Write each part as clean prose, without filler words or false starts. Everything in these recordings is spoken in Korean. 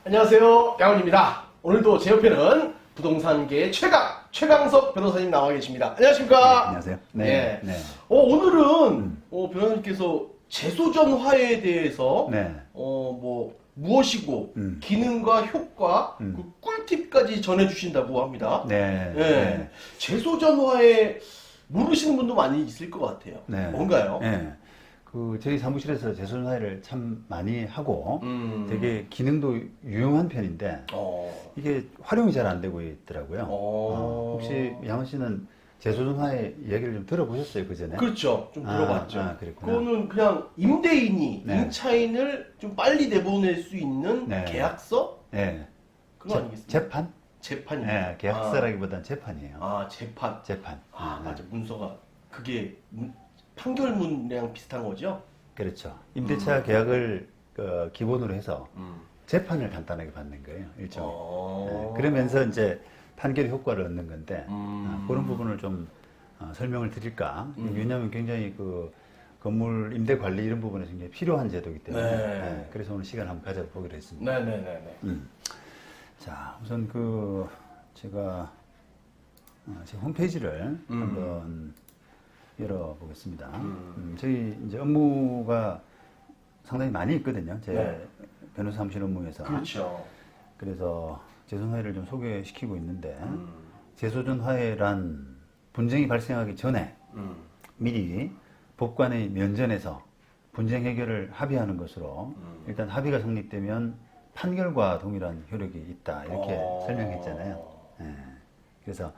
안녕하세요, 양훈입니다. 오늘도 제 옆에는 부동산계 최강석 변호사님 나와 계십니다. 안녕하십니까? 네, 안녕하세요. 네. 예. 네. 오늘은 변호사님께서 재소전 화해에 대해서 네. 무엇이고 기능과 효과, 그 꿀팁까지 전해주신다고 합니다. 네. 예. 네. 재소전 화해 모르시는 분도 많이 있을 것 같아요. 네. 뭔가요? 네. 저희 사무실에서 재소전 화해를 참 많이 하고 되게 기능도 유용한 편인데 이게 활용이 잘 안 되고 있더라고요. 혹시 양원 씨는 재소전 화해 얘기를 좀 들어보셨어요, 그 전에? 그렇죠. 좀 들어봤죠. 그랬구나. 그거는 그냥 임대인이 네. 임차인을 좀 빨리 내보낼 수 있는 네. 계약서? 네. 그거 아니겠습니까? 재판? 재판이요. 네, 계약서라기보단 재판이에요. 재판. 재판. 맞아. 문서가. 그게 판결문이랑 비슷한 거죠? 그렇죠. 임대차 계약을 기본으로 해서 재판을 간단하게 받는 거예요, 일종의. 네, 그러면서 이제 판결의 효과를 얻는 건데 그런 부분을 좀 설명을 드릴까. 왜냐하면 굉장히 그 건물 임대 관리 이런 부분에 굉장히 필요한 제도이기 때문에 네. 그래서 오늘 시간 한번 가져보기로 했습니다. 네네네네. 자, 우선 제가 제 홈페이지를 한번 열어보겠습니다. 저희 이제 업무가 상당히 많이 있거든요. 제 네. 변호사 사무실 업무에서. 그렇죠. 그래서 재소전 화해를 좀 소개시키고 있는데 재소전 화해란 분쟁이 발생하기 전에 미리 법관의 면전에서 분쟁 해결을 합의하는 것으로 일단 합의가 성립되면 판결과 동일한 효력이 있다 이렇게 설명했잖아요. 예. 그래서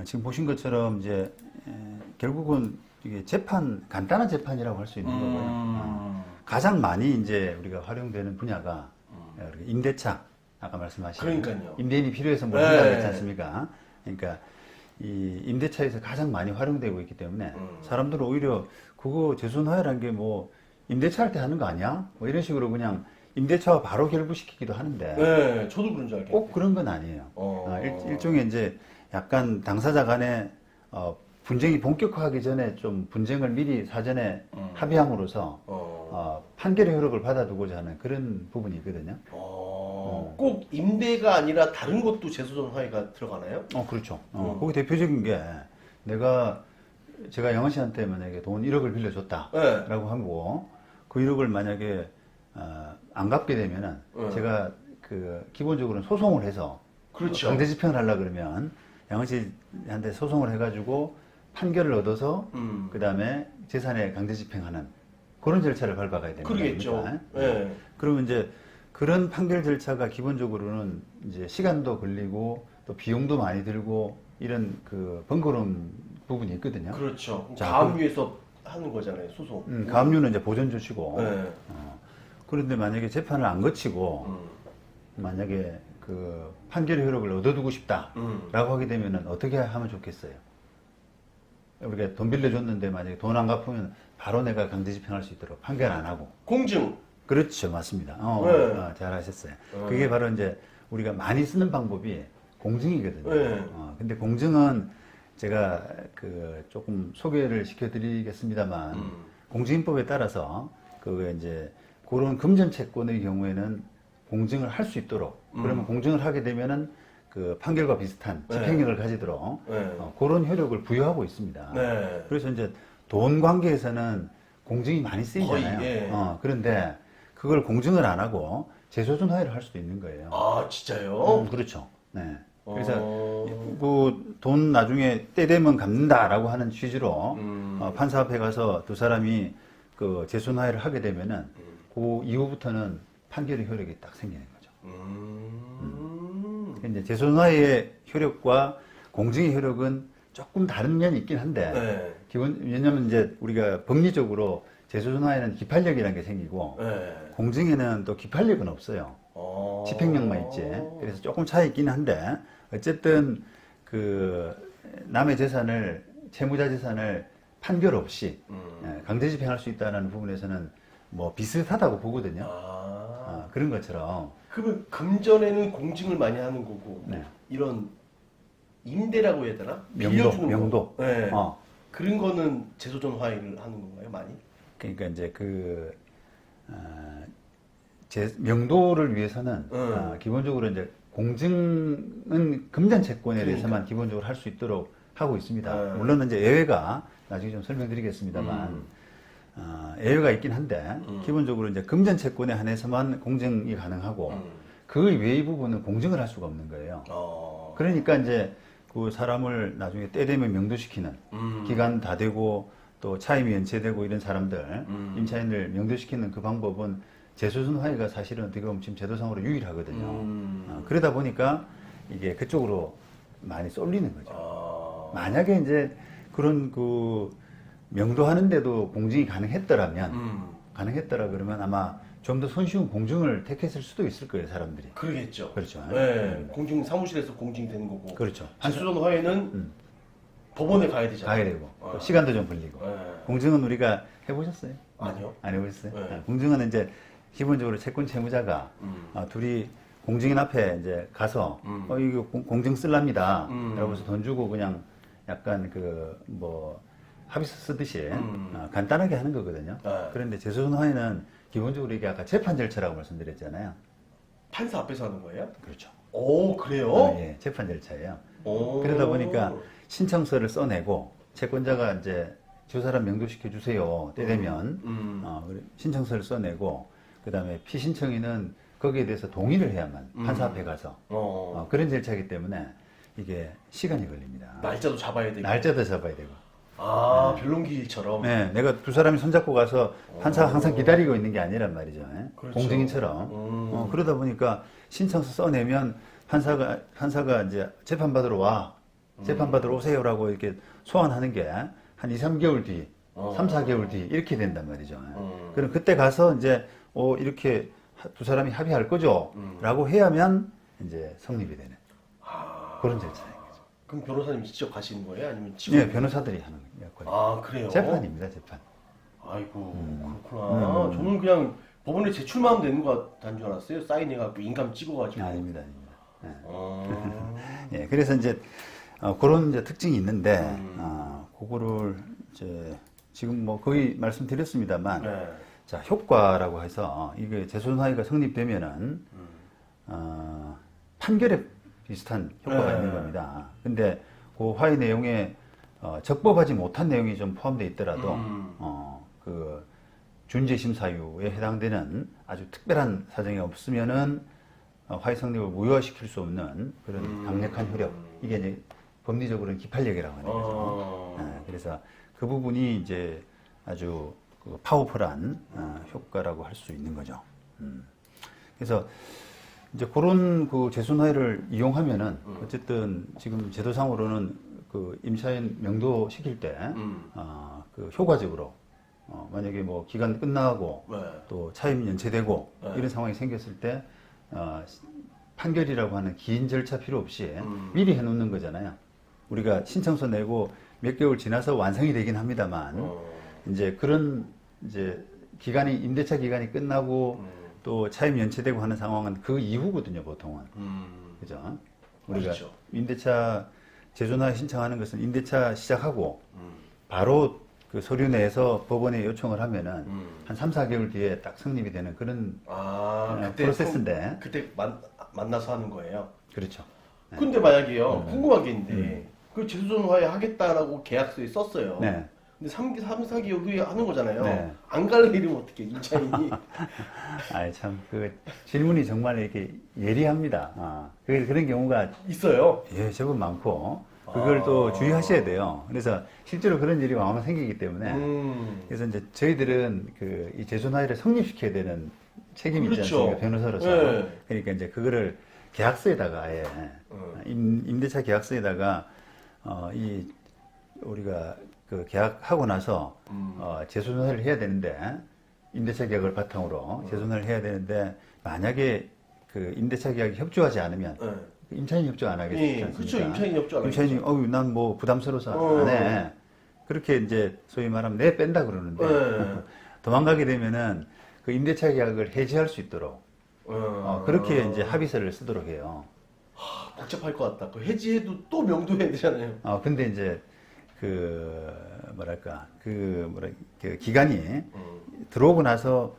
지금 보신 것처럼 이제 결국은 이게 간단한 재판이라고 할 수 있는 거고요. 가장 많이 이제 우리가 활용되는 분야가 임대차, 아까 말씀하신 그러니까요. 임대인이 필요해서 뭐 한다고 했지 않습니까? 그러니까 이 임대차에서 가장 많이 활용되고 있기 때문에 사람들은 오히려 그거 재소전 화해라는 게 뭐 임대차 할 때 하는 거 아니야? 뭐 이런 식으로 그냥 임대차와 바로 결부시키기도 하는데 네, 저도 그런 줄 알겠네요. 꼭 그런 건 아니에요. 일종의 이제 약간 당사자 간에 분쟁이 본격화하기 전에 좀 분쟁을 미리 사전에 합의함으로써 판결의 효력을 받아두고자 하는 그런 부분이 있거든요. 꼭 임대가 아니라 다른 것도 재소전 화해가 들어가나요? 그렇죠. 거기 대표적인 게 제가 영원 씨한테 만약에 돈 1억을 빌려줬다라고 하고 그 1억을 만약에 안 갚게 되면은 제가 기본적으로는 소송을 해서 그렇죠. 강제 집행을 하려 그러면 양원 씨한테 소송을 해가지고 판결을 얻어서 그 다음에 재산에 강제 집행하는 그런 절차를 밟아가야 되는 그러겠죠. 거니까. 네. 그러면 이제 그런 판결 절차가 기본적으로는 이제 시간도 걸리고 또 비용도 많이 들고 이런 번거로운 부분이 있거든요. 그렇죠. 자, 가압류에서 하는 거잖아요, 소송. 가압류는 이제 보전 조치고. 네. 그런데 만약에 재판을 안 거치고 만약에 판결의 효력을 얻어두고 싶다라고 하게 되면은 어떻게 하면 좋겠어요? 우리가 돈 빌려줬는데 만약에 돈 안 갚으면 바로 내가 강제 집행할 수 있도록 판결 안 하고. 공증. 그렇죠, 맞습니다. 네. 잘하셨어요. 그게 바로 이제 우리가 많이 쓰는 방법이 공증이거든요. 네. 근데 공증은 제가 조금 소개를 시켜드리겠습니다만 공증인법에 따라서 이제 그런 금전채권의 경우에는 공증을 할 수 있도록 그러면 공증을 하게 되면은 판결과 비슷한 집행력을 가지도록 그런 효력을 부여하고 있습니다. 네. 그래서 이제 돈 관계에서는 공증이 많이 쓰이잖아요. 거의, 예. 그런데 그걸 공증을 안 하고 재소전 화해를 할 수도 있는 거예요. 아, 진짜요? 그렇죠. 네. 그래서 돈 나중에 때 되면 갚는다라고 하는 취지로 판사 앞에 가서 두 사람이 재소전 화해를 하게 되면은 그 이후부터는 판결의 효력이 딱 생기는 거죠. 이제 재소전 화해의 효력과 공증의 효력은 조금 다른 면이 있긴 한데 왜냐면 이제 우리가 법리적으로 재소전 화해는 기판력이라는 게 생기고 공증에는 또 기판력은 없어요. 집행력만 있지. 그래서 조금 차이 있긴 한데 어쨌든 남의 재산을 채무자 재산을 판결 없이 강제 집행할 수 있다는 부분에서는 뭐 비슷하다고 보거든요. 그런 것처럼. 그러면 금전에는 공증을 많이 하는 거고 이런 임대라고 해야 되나? 빌려주는 명도. 거. 네. 그런 거는 재소전 화해를 하는 건가요, 많이? 그러니까 이제 명도를 위해서는 기본적으로 이제 공증은 금전 채권에 대해서만 기본적으로 할 수 있도록 하고 있습니다. 물론 이제 예외가 나중에 좀 설명드리겠습니다만 예외가 있긴 한데 기본적으로 이제 금전 채권에 한해서만 공증이 가능하고 그 외의 부분은 공증을 할 수가 없는 거예요. 그러니까 이제 그 사람을 나중에 때 되면 명도시키는 기간 다 되고 또 차임이 연체되고 이런 사람들 임차인을 명도시키는 그 방법은 재소선 화해가 사실은 어떻게 보면 지금 제도상으로 유일하거든요. 그러다 보니까 이게 그쪽으로 많이 쏠리는 거죠. 만약에 이제 그런 그 명도하는데도 공증이 가능했더라 그러면 아마 좀 더 손쉬운 공증을 택했을 수도 있을 거예요, 사람들이. 그러겠죠. 그렇죠. 네. 공증 사무실에서 공증이 되는 거고. 그렇죠. 재소선 화해는 법원에 가야 되잖아요. 가야 되고 또 시간도 좀 걸리고. 공증은 우리가 해보셨어요? 아니요. 안 해보셨어요? 공증은 이제 기본적으로 채권 채무자가 둘이 공증인 앞에 이제 가서 이거 공증 쓸랍니다. 라고 해서 돈 주고 그냥 약간 그 뭐 합의서 쓰듯이 간단하게 하는 거거든요. 그런데 재소선 화해는 기본적으로 이게 아까 재판 절차라고 말씀드렸잖아요. 판사 앞에서 하는 거예요? 그렇죠. 오, 그래요? 예, 재판 절차예요. 오. 그러다 보니까 신청서를 써내고 채권자가 이제 저 사람 명도시켜 주세요. 때 되면 신청서를 써내고 그다음에 피신청인은 거기에 대해서 동의를 해야만 판사 앞에 가서 그런 절차이기 때문에 이게 시간이 걸립니다. 날짜도 잡아야 되고. 날짜도 잡아야 되고. 변론기일처럼. 네, 내가 두 사람이 손잡고 가서 판사가 항상 기다리고 있는 게 아니란 말이죠. 그렇죠. 공증인처럼. 그러다 보니까 신청서 써내면 판사가 이제 재판받으러 와. 재판받으러 오세요라고 이렇게 소환하는 게 한 2, 3개월 뒤, 3, 4개월 뒤 이렇게 된단 말이죠. 그럼 그때 가서 이제 이렇게 두 사람이 합의할 거죠? 라고 해야만 이제 성립이 되는 그런 절차예요. 그럼 변호사님이 직접 가시는 거예요? 아니면 직원? 네, 변호사들이 하는 역할이에요. 그래요? 재판입니다, 재판. 아이고, 그렇구나. 저는 그냥 법원에 제출만 하면 되는 거 같은 줄 알았어요. 사인해갖고 인감 찍어가지고. 아닙니다, 아닙니다. 네. 예, 그래서 이제 그런 이제 특징이 있는데, 그거를 이제 지금 뭐 거의 말씀드렸습니다만, 자, 효과라고 해서 이게 재소선 화해가 성립되면은, 판결에 비슷한 효과가 있는 겁니다. 근데 그 화해 내용에 적법하지 못한 내용이 좀 포함되어 있더라도 그 준재심 사유에 해당되는 아주 특별한 사정이 없으면은 화해 성립을 무효화시킬 수 없는 그런 강력한 효력, 이게 이제 법리적으로는 기판력이라고 하는 거죠. 그래서 그 부분이 이제 아주 그 파워풀한 효과라고 할 수 있는 거죠. 그래서 이제 그런 그 재소화해를 이용하면은 어쨌든 지금 제도상으로는 그 임차인 명도 시킬 때 그 효과적으로 만약에 뭐 기간 끝나고 또 차임 연체되고 이런 상황이 생겼을 때 판결이라고 하는 긴 절차 필요 없이 미리 해놓는 거잖아요. 우리가 신청서 내고 몇 개월 지나서 완성이 되긴 합니다만 이제 그런 이제 기간이 임대차 기간이 끝나고 또 차임 연체되고 하는 상황은 그 이후거든요, 보통은. 그죠? 우리가 그렇죠. 임대차 재존화 신청하는 것은 임대차 시작하고 바로 그 서류 내에서 법원에 요청을 하면은 한 3, 4개월 뒤에 딱 성립이 되는 그런 프로세스인데. 그때 만나서 하는 거예요. 그렇죠. 네. 근데 만약에요, 궁금한 게 있는데, 그 재소선 화해 하겠다라고 계약서에 썼어요. 네. 근데 3, 4개월 후에 하는 거잖아요. 네. 안 갈 일이면 어떻게, 임차인이. 아이, 참, 그 질문이 정말 이렇게 예리합니다. 그런 경우가 있어요. 예, 제법 많고, 그걸 또 주의하셔야 돼요. 그래서 실제로 그런 일이 왕왕 생기기 때문에, 그래서 이제 저희들은 그 이 재소화해를 성립시켜야 되는 책임이 있지 그렇죠. 않습니까? 변호사로서. 네. 그러니까 이제 그거를 계약서에다가 아예, 임대차 계약서에다가, 우리가 그 계약하고 나서 재소화를 해야 되는데 임대차 계약을 바탕으로 재소화를 해야 되는데 만약에 그 임대차 계약이 협조하지 않으면 임차인이 협조 안 하겠지 않습니까? 그렇죠. 임차인이 협조 안 하겠죠. 임차인이 난 뭐 부담스러워서 안 해. 그렇게 이제 소위 말하면 내 뺀다 그러는데 도망가게 되면은 그 임대차 계약을 해지할 수 있도록 그렇게 이제 합의서를 쓰도록 해요. 복잡할 것 같다. 그 해지해도 또 명도해야 되잖아요. 근데 이제 그 기간이 들어오고 나서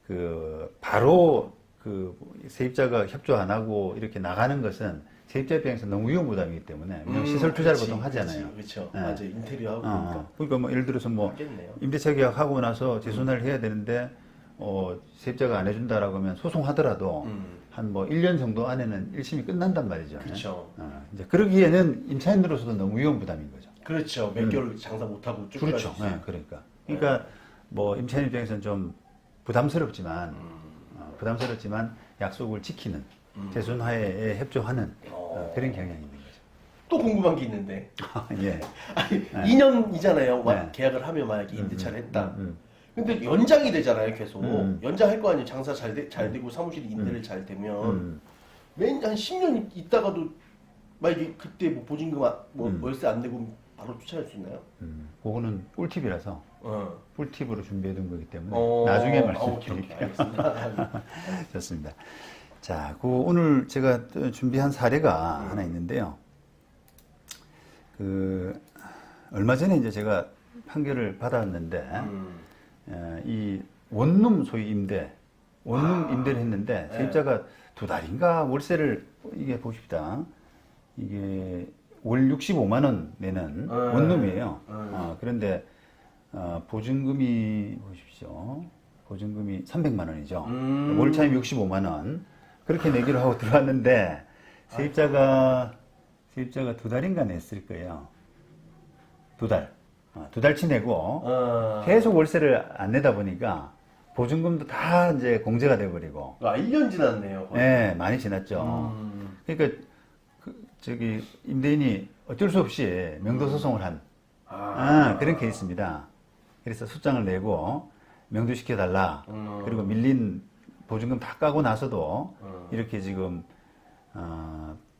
그 바로 그 세입자가 협조 안 하고 이렇게 나가는 것은 세입자 입장에서 너무 위험 부담이기 때문에 왜냐면 시설 투자를 보통 하잖아요. 그렇죠. 네. 맞아요. 인테리어 하고 그러니까 뭐 예를 들어서 뭐 하겠네요. 임대차 계약하고 나서 재손해를 해야 되는데 세입자가 안 해준다라고 하면 소송하더라도 한 뭐 1년 정도 안에는 1심이 끝난단 말이죠. 그렇죠. 이제 그러기에는 임차인으로서도 너무 위험 부담인 거죠. 그렇죠. 몇 개월 장사 못 하고 쭉 그렇죠. 네, 그러니까 뭐 임차인 입장에서는 좀 부담스럽지만 약속을 지키는 재손화에 협조하는 그런 경향이 있는 거죠. 또 궁금한 게 있는데 예. 아니, 2년이잖아요. 네. 계약을 하면 만약에 임대차를 했다. 근데 연장이 되잖아요, 계속. 연장할 거 아니에요. 장사 잘 되고 사무실 임대를 잘 되면 맨 한 10년 있다가도 만약에 그때 뭐 보증금 월세 안 내고 바로 쫓아낼 수 있나요? 그거는 꿀팁이라서 꿀팁으로 준비해둔 거기 때문에 나중에 말씀드릴게요. 알겠습니다. 좋습니다. 자, 오늘 제가 준비한 사례가 하나 있는데요. 얼마 전에 이제 제가 판결을 받았는데, 이 원룸 소위 원룸 임대를 했는데, 세입자가 2달인가 월세를, 이게 보십시다. 이게 월 65만 원 내는 원룸이에요. 그런데, 보증금이, 보십시오. 보증금이 300만 원이죠. 월차임 65만 원. 그렇게 내기로 하고 들어왔는데, 세입자가 2달인가 냈을 거예요. 2달. 2달치 내고, 계속 월세를 안 내다 보니까, 보증금도 다 이제 공제가 돼버리고. 1년 지났네요. 거의. 네, 많이 지났죠. 그러니까, 임대인이 어쩔 수 없이 명도소송을 한, 그런 케이스입니다. 그래서 소장을 내고, 명도시켜달라. 그리고 밀린 보증금 다 까고 나서도, 이렇게 지금,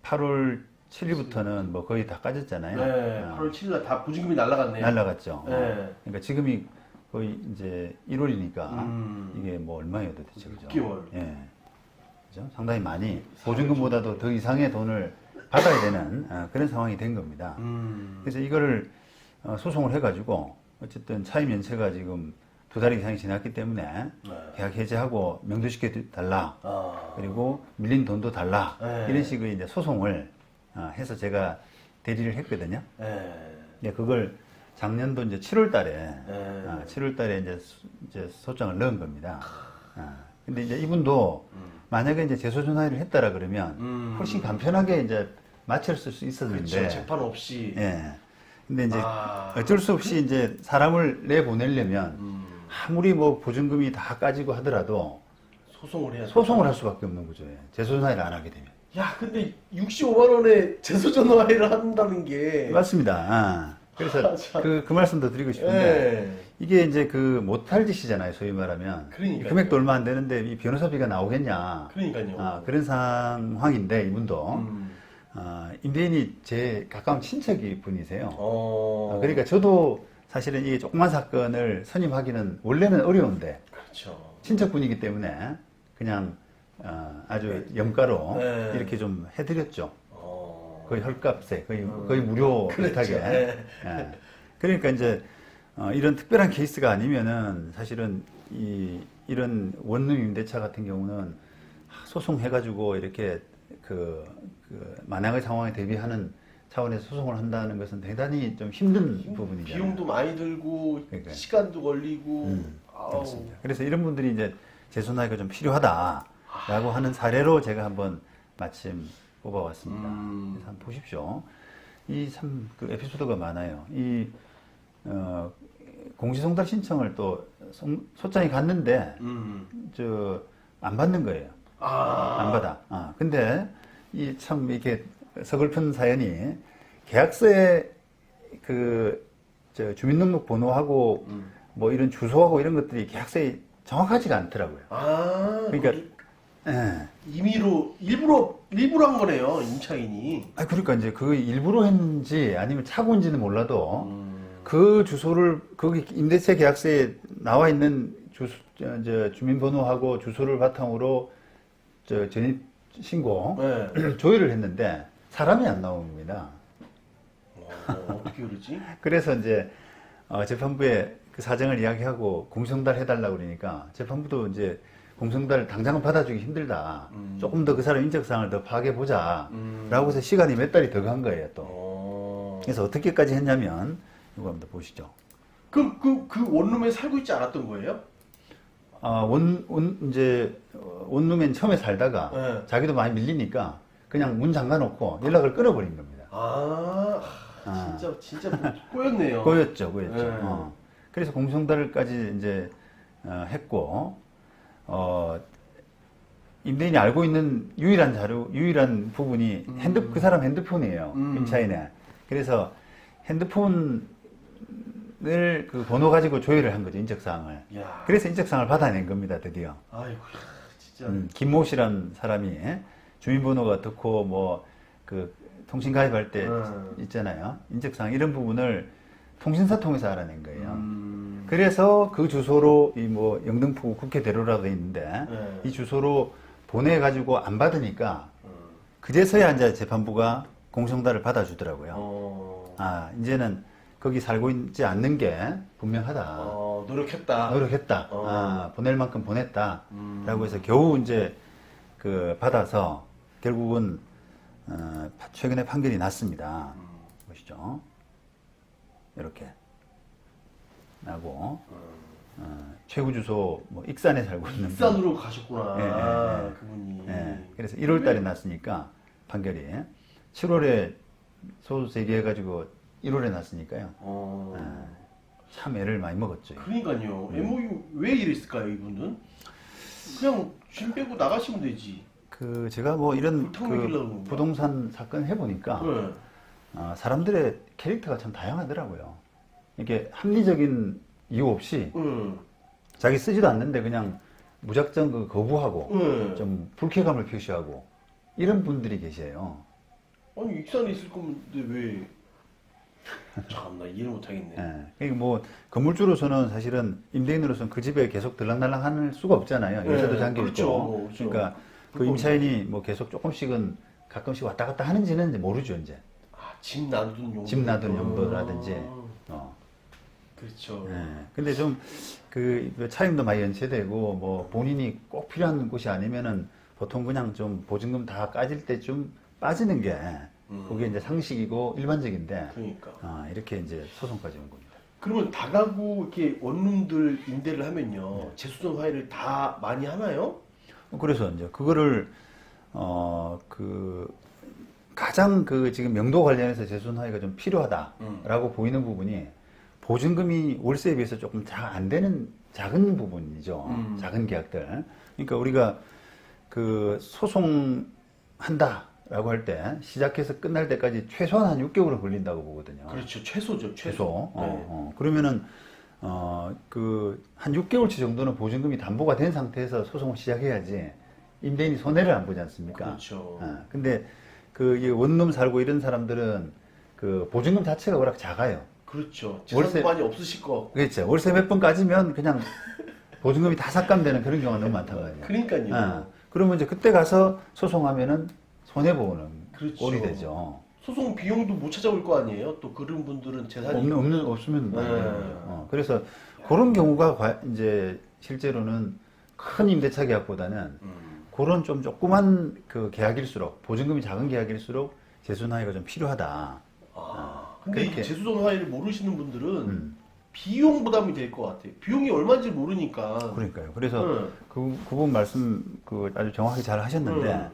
8월 7일부터는 뭐 거의 다 까졌잖아요. 네, 8월 7일 다 보증금이 날라갔네요. 날라갔죠. 네. 그러니까 지금이 거의 이제 1월이니까 이게 뭐 얼마예요 도대체, 그죠? 6개월. 예. 그죠? 상당히 많이 보증금보다도 더 이상의 돈을 받아야 되는 그런 상황이 된 겁니다. 그래서 이거를 소송을 해가지고 어쨌든 차임 연체가 지금 2달 이상이 지났기 때문에 계약 해지하고 명도시켜 달라. 그리고 밀린 돈도 달라. 이런 식의 이제 소송을 해서 제가 대리를 했거든요. 네, 그걸 작년도 이제 7월 달에, 7월 달에 이제 소장을 넣은 겁니다. 근데 이제 이분도 만약에 이제 재소전화를 했다라 그러면 훨씬 간편하게 이제 마쳤을 수 있었는데. 그렇죠. 재판 없이. 예. 근데 이제 어쩔 수 없이 이제 사람을 내보내려면 아무리 뭐 보증금이 다 까지고 하더라도 소송을 할 수밖에 없는 구조예요. 재소전화를 안 하게 되면. 야, 근데 65만 원에 재소전화를 한다는 게 맞습니다. 그래서 그 말씀도 드리고 싶은데 이게 이제 못할 짓이잖아요, 소위 말하면. 그러니까요. 금액도 얼마 안 되는데 이 변호사비가 나오겠냐. 그러니까요. 그런 상황인데 이분도 임대인이 제 가까운 친척이 분이세요. 그러니까 저도 사실은 이 조그만 사건을 선임하기는 원래는 어려운데 그렇죠. 친척분이기 때문에 그냥 아주 염가로 이렇게 좀 해드렸죠. 거의 헐값에 거의 무료 비슷하게. 예. 그러니까 이제 이런 특별한 케이스가 아니면은 사실은 이런 원룸 임대차 같은 경우는 소송해가지고 이렇게 만약의 상황에 대비하는 차원에서 소송을 한다는 것은 대단히 좀 힘든 부분이잖아요. 비용도 많이 들고 그러니까요. 시간도 걸리고. 그렇습니다. 그래서 이런 분들이 이제 재소나이가 좀 필요하다라고 하는 사례로 제가 한번 마침 뽑아왔습니다. 그래서 한번 보십시오. 그 에피소드가 많아요. 공시송달 신청을 또 소장이 갔는데 안 받는 거예요. 안 받아. 근데 참 이렇게 서글픈 사연이 계약서에 주민등록 번호하고 뭐 이런 주소하고 이런 것들이 계약서에 정확하지가 않더라고요. 그러니까 일부러 한 거네요, 임차인이. 그러니까 이제 그 일부러 했는지 아니면 착오인지는 몰라도 그 주소를 거기 임대차 계약서에 나와 있는 주민번호하고 주소를 바탕으로 전입 신고 조회를 했는데 사람이 안 나온 겁니다. 어떻게 그러지? 그래서 이제 재판부에 그 사정을 이야기하고 공시송달 해달라고 그러니까 재판부도 이제 공성달 당장은 받아주기 힘들다. 조금 더 그 사람 인적사항을 더 파악해보자. 라고 해서 시간이 몇 달이 더 간 거예요, 또. 그래서 어떻게까지 했냐면, 이거 한번 보시죠. 그럼 그 원룸에 살고 있지 않았던 거예요? 원룸엔 처음에 살다가 네. 자기도 많이 밀리니까 그냥 문 잠가놓고 연락을 끊어버린 겁니다. 진짜 꼬였네요. 꼬였죠. 네. 그래서 공성달까지 이제 했고, 임대인이 알고 있는 유일한 부분이 그 사람 핸드폰이에요. 임차인의. 그래서 핸드폰을 그 번호 가지고 조회를 한 거죠, 인적사항을. 야. 그래서 인적사항을 받아낸 겁니다, 드디어. 아이고, 진짜. 김모 씨란 사람이 주민번호가 어떻고, 뭐, 그, 통신 가입할 때 있잖아요. 인적사항 이런 부분을 통신사 통해서 알아낸 거예요. 그래서 그 주소로 영등포 국회대로라고 돼 있는데 이 주소로 보내가지고 안 받으니까 그제서야 이제 재판부가 공성달을 받아주더라고요. 이제는 거기 살고 있지 않는 게 분명하다. 노력했다. 보낼 만큼 보냈다. 라고 해서 겨우 이제 받아서 결국은 최근에 판결이 났습니다. 보시죠. 이렇게 나고 최고 주소 익산에 살고 있는 익산으로 가셨구나. 그분이. 그래서 1월달에 났으니까 판결이 7월에 소수 제기해가지고 1월에 났으니까요. 참 애를 많이 먹었죠. 그러니까요. MOU 왜 이랬을까요, 이분은? 그냥 짐 빼고 나가시면 되지. 제가 이런 부동산 사건 해보니까 사람들의 캐릭터가 참 다양하더라고요. 이게 합리적인 이유 없이 자기 쓰지도 않는데 그냥 무작정 거부하고 좀 불쾌감을 표시하고 이런 분들이 계세요. 아니 익산에 있을 건데 왜? 참나 이해를 못하겠네. 그러니까 건물주로서는 사실은 임대인으로서는 그 집에 계속 들락날락할 수가 없잖아요. 열쇠도 잠겨 있고. 그렇죠. 그러니까 그 임차인이 계속 조금씩은 가끔씩 왔다 갔다 하는지는 이제 모르죠 이제. 집 놔둔 용도라든지. 그렇죠. 근데 좀 차임도 많이 연체되고 본인이 꼭 필요한 곳이 아니면은 보통 그냥 좀 보증금 다 까질 때쯤 빠지는 게 그게 이제 상식이고 일반적인데. 그러니까. 이렇게 이제 소송까지 온 겁니다. 그러면 다가구 이렇게 원룸들 임대를 하면요 재수전 화해를 다 많이 하나요? 그래서 이제 그거를 가장 지금 명도 관련해서 재수전 화해가 좀 필요하다라고 보이는 부분이 보증금이 월세에 비해서 조금 잘 안 되는 작은 부분이죠. 작은 계약들. 그러니까 우리가 소송한다라고 할 때 시작해서 끝날 때까지 최소한 한 6개월은 걸린다고 보거든요. 그렇죠. 최소죠. 최소. 그러면은 한 6개월치 정도는 보증금이 담보가 된 상태에서 소송을 시작해야지 임대인이 손해를 안 보지 않습니까? 그렇죠. 근데 이 원룸 살고 이런 사람들은 보증금 자체가 워낙 작아요. 그렇죠. 재산도 많이 없으실 거. 그렇죠. 월세 몇 번 까지면 그냥 보증금이 다 삭감되는 그런 경우가 너무 많단 말이에요. 그러니까요. 그러면 이제 그때 가서 소송하면은 손해보는 꼴이 되죠. 소송 비용도 못 찾아올 거 아니에요? 또 그런 분들은 재산이 없으면 그래서 그런 경우가 이제 실제로는 큰 임대차 계약보다는 그런 좀 조그만 계약일수록 보증금이 작은 계약일수록 재수전 화해가 좀 필요하다. 근데 이 재수전 화해를 모르시는 분들은 비용 부담이 될 것 같아요. 비용이 얼마인지 모르니까. 그러니까요. 그래서 그 부분 말씀 아주 정확히 잘 하셨는데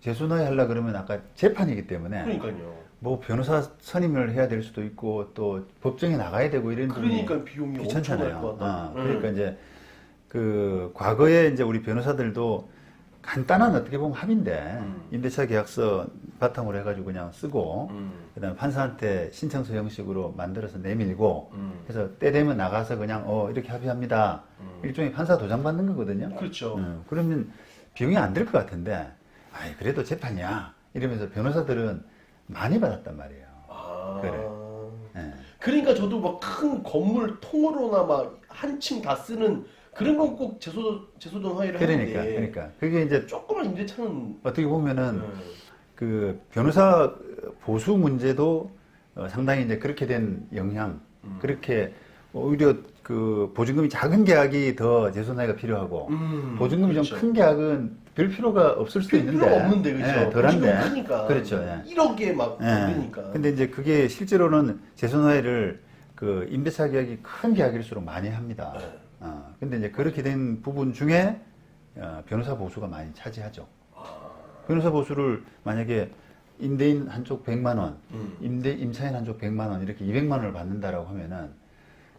재수전 화해 하려 그러면 아까 재판이기 때문에 그러니까요. 변호사 선임을 해야 될 수도 있고 또 법정에 나가야 되고 이런 그러니까 비용이 귀찮잖아요. 엄청 날 것 같다. 그러니까 이제 과거에 이제 우리 변호사들도 간단한 어떻게 보면 합의인데 임대차 계약서 바탕으로 해가지고 그냥 쓰고 그다음에 판사한테 신청서 형식으로 만들어서 내밀고 해서 때 되면 나가서 그냥 이렇게 합의합니다. 일종의 판사 도장 받는 거거든요. 그렇죠. 그러면 비용이 안 들 것 같은데 그래도 재판이야 이러면서 변호사들은 많이 받았단 말이에요. 그래. 그러니까 저도 막 큰 건물 통으로나 막 한층 다 쓰는 그런 건 꼭 재소전 화해를 하는데. 그러니까 그게 이제 조그만 임대차는 어떻게 보면은 변호사 보수 문제도 상당히 이제 그렇게 된 영향, 그렇게 오히려 그 보증금이 작은 계약이 더 재소나이가 필요하고 보증금이 그렇죠. 좀 큰 계약은 별 필요가 없을 수도 있는데. 필요가 없는데 그렇죠. 예, 덜한데. 크니까. 그렇죠. 예. 1억에 막 예. 그러니까. 근데 이제 그게 실제로는 재소나이를 그 임대차 계약이 큰 계약일수록 많이 합니다. 네. 근데 이제 그렇게 된 부분 중에 변호사 보수가 많이 차지하죠. 변호사 보수를 만약에 임대인 한쪽 100만 원, 임차인 한쪽 100만 원 이렇게 200만 원을 받는다라고 하면은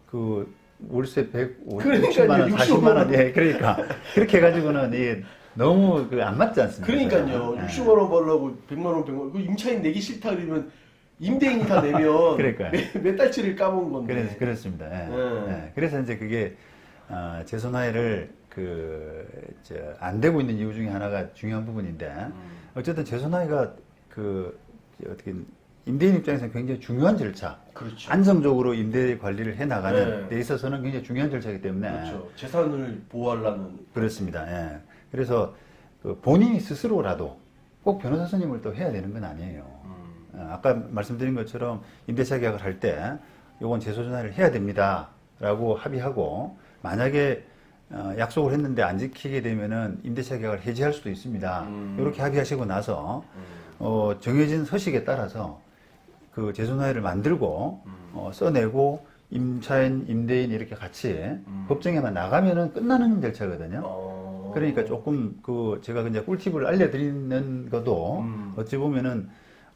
그 월세 150만 원, 40만 원, 예, 그러니까 그렇게 해가지고는 이게 너무 그 안 맞지 않습니까? 그러니까요. 예. 60만 원 벌려고 100만 원, 100만 원. 그 임차인 내기 싫다 그러면 임대인이 다 내면 그러니까요. 몇 달치를 까먹은 건데. 그렇습니다. 예. 예. 그래서 이제 그게 재소나이를 안 되고 있는 이유 중에 하나가 중요한 부분인데 어쨌든 재소나이가 어떻게 임대인 입장에서는 굉장히 중요한 절차. 그렇죠. 안정적으로 임대 관리를 해 나가는 네. 데 있어서는 굉장히 중요한 절차이기 때문에 그렇죠. 재산을 보호하려는. 그렇습니다. 예. 그래서 본인이 스스로라도 꼭 변호사 선임을 또 해야 되는 건 아니에요. 아까 말씀드린 것처럼 임대차 계약을 할 때 요건 재소전화를 해야 됩니다라고 합의하고 만약에 약속을 했는데 안 지키게 되면은 임대차 계약을 해지할 수도 있습니다. 이렇게 합의하시고 나서 정해진 서식에 따라서 그 재소나이를 만들고 써내고 임차인, 임대인 이렇게 같이 법정에만 나가면은 끝나는 절차거든요. 그러니까 조금 제가 이제 꿀팁을 알려드리는 것도 어찌 보면은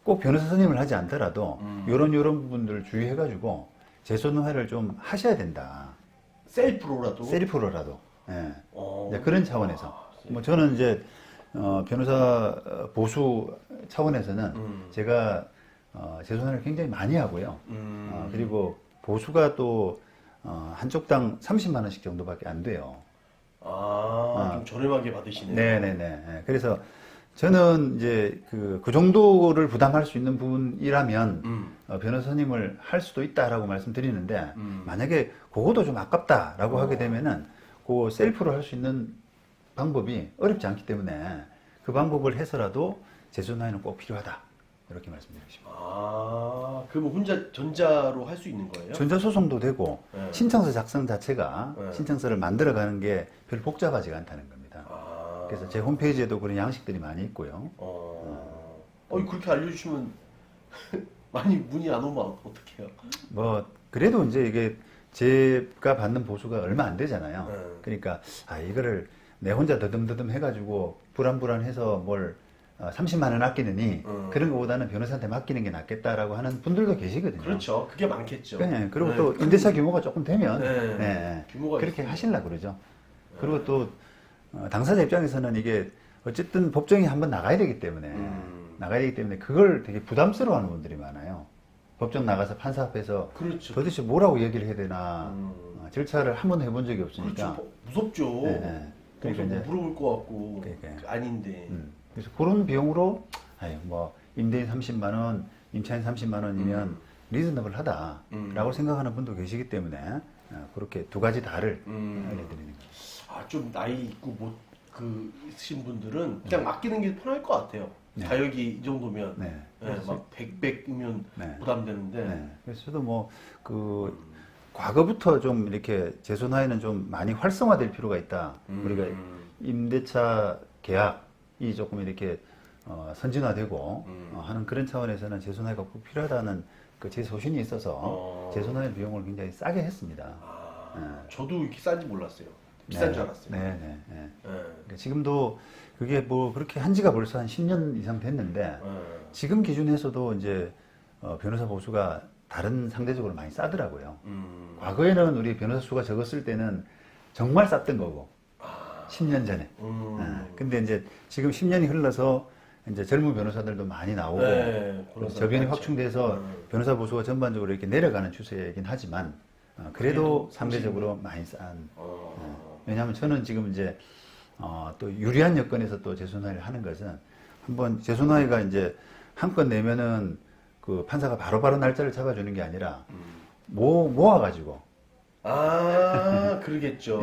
꼭 변호사 선임을 하지 않더라도 요런 부분들을 주의해가지고 재소나이를 좀 하셔야 된다. 셀프로라도. 예. 이제 그런 차원에서. 뭐 저는 이제 변호사 보수 차원에서는 제가 재소나이를 굉장히 많이 하고요. 그리고 보수가 또 한쪽당 30만 원씩 정도밖에 안 돼요. 좀 저렴하게 받으시네요. 네네네. 그래서 저는 이제 그 정도를 부담할 수 있는 부분이라면 변호사님을 할 수도 있다라고 말씀드리는데 만약에 그것도 좀 아깝다라고 하게 되면은 그 셀프로 할 수 있는 방법이 어렵지 않기 때문에 그 방법을 해서라도 재소나이는 꼭 필요하다 이렇게 말씀드리고 싶습니다. 그럼 혼자 전자로 할 수 있는 거예요? 전자소송도 되고 네. 신청서 작성 자체가 네. 신청서를 만들어가는 게 별 복잡하지가 않다는 겁니다. 그래서 제 홈페이지에도 그런 양식들이 많이 있고요. 그렇게 알려주시면 많이 문의 안 오면 어떡해요? 뭐 그래도 이제 이게 제가 받는 보수가 얼마 안 되잖아요. 네. 그러니까 이거를 내 혼자 더듬더듬 해가지고 불안불안해서 뭘 30만 원 아끼느니 그런 것보다는 변호사한테 맡기는 게 낫겠다라고 하는 분들도 계시거든요. 그렇죠. 그게 많겠죠. 네, 그리고 네, 또 임대차 규모가 조금 되면 네, 규모가 그렇게 있으면. 하시려고 그러죠. 그리고 또 당사자 입장에서는 이게 어쨌든 법정에 한번 나가야 되기 때문에 그걸 되게 부담스러워하는 분들이 많아요. 법정 나가서 판사 앞에서 그렇죠. 도대체 뭐라고 얘기를 해야 되나 절차를 한 번도 해본 적이 없으니까. 그렇죠. 무섭죠. 네. 그러니까 그러니까 이제 물어볼 것 같고 그러니까요. 아닌데. 그래서 그런 비용으로 뭐 임대인 30만 원, 임차인 30만 원이면 리즈너블하다라고 생각하는 분도 계시기 때문에 그렇게 두 가지 다를 알려드리는 거죠. 좀 나이 있고 있으신 분들은 그냥 맡기는 게 편할 것 같아요. 네. 자격이 이 정도면 그래서 막 100이면 부담되는데. 그래서 저도 뭐 과거부터 좀 이렇게 재소나이는 좀 많이 활성화될 필요가 있다. 우리가 임대차 계약이 조금 이렇게 선진화되고 하는 그런 차원에서는 재소나이가 꼭 필요하다는 제 소신이 있어서 재소나이 비용을 굉장히 싸게 했습니다. 저도 이렇게 싼지 몰랐어요. 비싼 줄 알았어요. 그러니까 지금도 그게 뭐 그렇게 한 지가 벌써 한 10년 이상 됐는데 지금 기준에서도 이제 변호사 보수가 다른 상대적으로 많이 싸더라고요. 과거에는 우리 변호사 수가 적었을 때는 정말 쌌던 거고 10년 전에. 근데 이제 지금 10년이 흘러서 이제 젊은 변호사들도 많이 나오고 저변이 확충돼서 변호사 보수가 전반적으로 이렇게 내려가는 추세이긴 하지만 그래도 상대적으로 많이 싼. 왜냐하면 저는 지금 이제 또 유리한 여건에서 또 재소나이를 하는 것은 한번 재소나이가 이제 한 건 내면은 그 판사가 바로바로 날짜를 잡아주는 게 아니라 모아가지고 그러겠죠.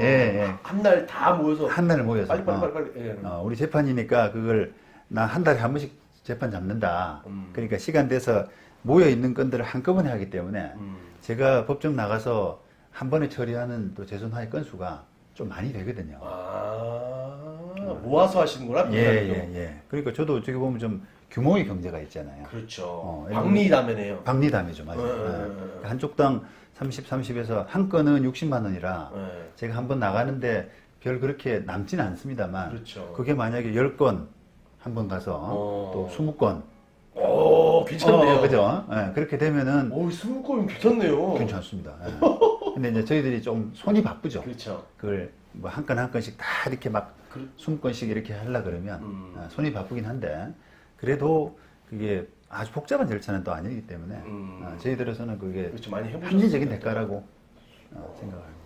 한 날 다 모여서 한 날 모여서 빨리. 우리 재판이니까 그걸 나 한 달에 한 번씩 재판 잡는다. 그러니까 시간 돼서 모여 있는 건들을 한꺼번에 하기 때문에 제가 법정 나가서 한 번에 처리하는 또 재손화의 건수가 좀 많이 되거든요. 모아서 하시는구나. 예. 그러니까 저도 어떻게 보면 좀 규모의 경제가 있잖아요. 그렇죠. 박리담회네요. 박리담회죠, 맞아요. 한쪽당 30에서 한 건은 60만 원이라 제가 한 번 나가는데 별 그렇게 남지는 않습니다만 그렇죠. 그게 만약에 10건 한 번 가서 또 20건 괜찮네요. 그죠? 그렇게 되면은 20건이면 괜찮네요. 괜찮습니다. 근데 이제 저희들이 좀 손이 바쁘죠. 그렇죠. 그걸 뭐 한 건 한 건씩 다 이렇게 막 20건씩 이렇게 하려 그러면 손이 바쁘긴 한데 그래도 그게 아주 복잡한 절차는 또 아니기 때문에 저희들에서는 그게 그렇죠. 많이 해보셨어요. 합리적인 대가라고 생각합니다.